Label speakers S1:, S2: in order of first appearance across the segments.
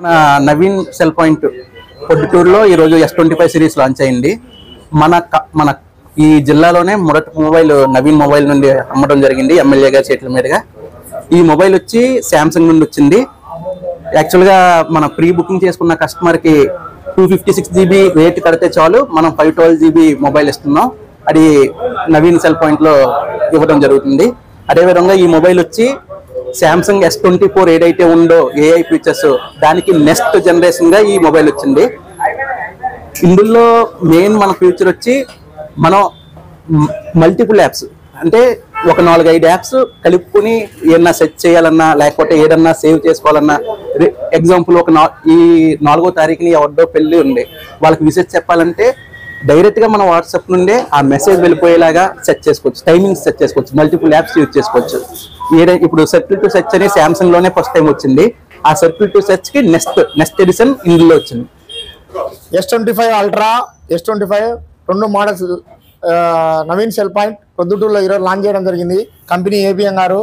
S1: మన Naveen cell point పొద్దుటూరులో ఈరోజు S25 series launch అయింది. మన ఈ జిల్లాలోనే మొదటి మొబైల్ నవీన్ మొబైల్ నుండి అమ్మడం జరిగింది ఎమ్మెల్యే గారి చేతుల మీదుగా. ఈ మొబైల్ వచ్చి శాంసంగ్ నుండి వచ్చింది. యాక్చువల్గా మన ప్రీ బుకింగ్ చేసుకున్న కస్టమర్కి 256 GB రేట్ కడితే చాలు, మనం 512 GB మొబైల్ ఇస్తున్నాం. అది నవీన్ సెల్ పాయింట్లో ఇవ్వడం జరుగుతుంది. అదేవిధంగా ఈ మొబైల్ వచ్చి శాంసంగ్ S24 ఏదైతే ఉందో AI ఫీచర్స్ దానికి నెక్స్ట్ జనరేషన్గా ఈ మొబైల్ వచ్చింది. ఇందులో మెయిన్ మన ఫీచర్ వచ్చి మనం మల్టిపుల్ యాప్స్ అంటే ఒక 4-5 యాప్స్ కలుపుకొని ఏదన్నా సెర్చ్ చేయాలన్నా లేకపోతే ఏదన్నా సేవ్ చేసుకోవాలన్నా, ఎగ్జాంపుల్ ఈ 4వ తారీఖుని ఎవరిదో పెళ్ళి ఉంది, వాళ్ళకి విషెస్ చెప్పాలంటే డైరెక్ట్గా మన వాట్సాప్ నుండే ఆ మెసేజ్ వెళ్ళిపోయేలాగా సెట్ చేసుకోవచ్చు, టైమింగ్స్ సెట్ చేసుకోవచ్చు, మల్టిపుల్ యాప్స్ యూజ్ చేసుకోవచ్చు. ఇప్పుడు సర్కిల్ టు సెర్చ్ అని శాంసంగ్లోనే ఫస్ట్ టైం వచ్చింది. ఆ సర్కిల్ టు సెర్చ్కి నెక్స్ట్ ఎడిషన్ ఇందులో వచ్చింది.
S2: S25 అల్ట్రా, S25 రెండు మోడల్స్ నవీన్ సెల్ పాయింట్ పొద్దుటూరులో ఈరోజు లాంచ్ చేయడం జరిగింది. కంపెనీ ఏబిఎం గారు,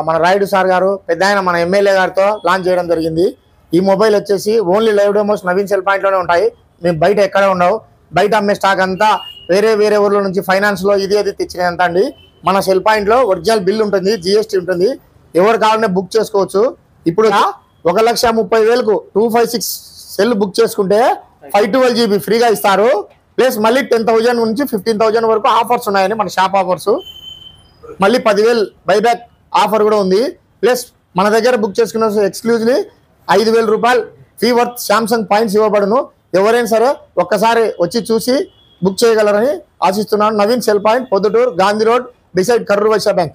S2: మన రాయుడు సార్ గారు, పెద్ద ఆయన మన ఎమ్మెల్యే గారితో లాంచ్ చేయడం జరిగింది. ఈ మొబైల్ వచ్చేసి only live demos Naveen cell పాయింట్లోనే ఉంటాయి. మేము బయట ఎక్కడ ఉండవు. బయట అమ్మే స్టాక్ అంతా వేరే ఊర్ల నుంచి ఫైనాన్స్లో ఇది తెచ్చినంత అండి. మన సెల్ పాయింట్లో ఒరిజినల్ బిల్ ఉంటుంది, GST ఉంటుంది. ఎవరు కావాలనే బుక్ చేసుకోవచ్చు. ఇప్పుడు 1,30,000కు 256 సెల్ బుక్ చేసుకుంటే 512 GB ఫ్రీగా ఇస్తారు. ప్లస్ మళ్ళీ 10,000 నుంచి 15,000 వరకు ఆఫర్స్ ఉన్నాయని మన షాప్ ఆఫర్స్. మళ్ళీ 10,000 బైబ్యాక్ ఆఫర్ కూడా ఉంది. ప్లస్ మన దగ్గర బుక్ చేసుకున్న ఎక్స్క్లూజివ్లీ 5,000 రూపాయలు ఫీ వర్త్ శాంసంగ్ పాయింట్స్ ఇవ్వబడును. ఎవరైనా సరే ఒక్కసారి వచ్చి చూసి బుక్ చేయగలరని ఆశిస్తున్నాను. Naveen cell point Proddatur, Gandhi road, beside Karur Vysya bank.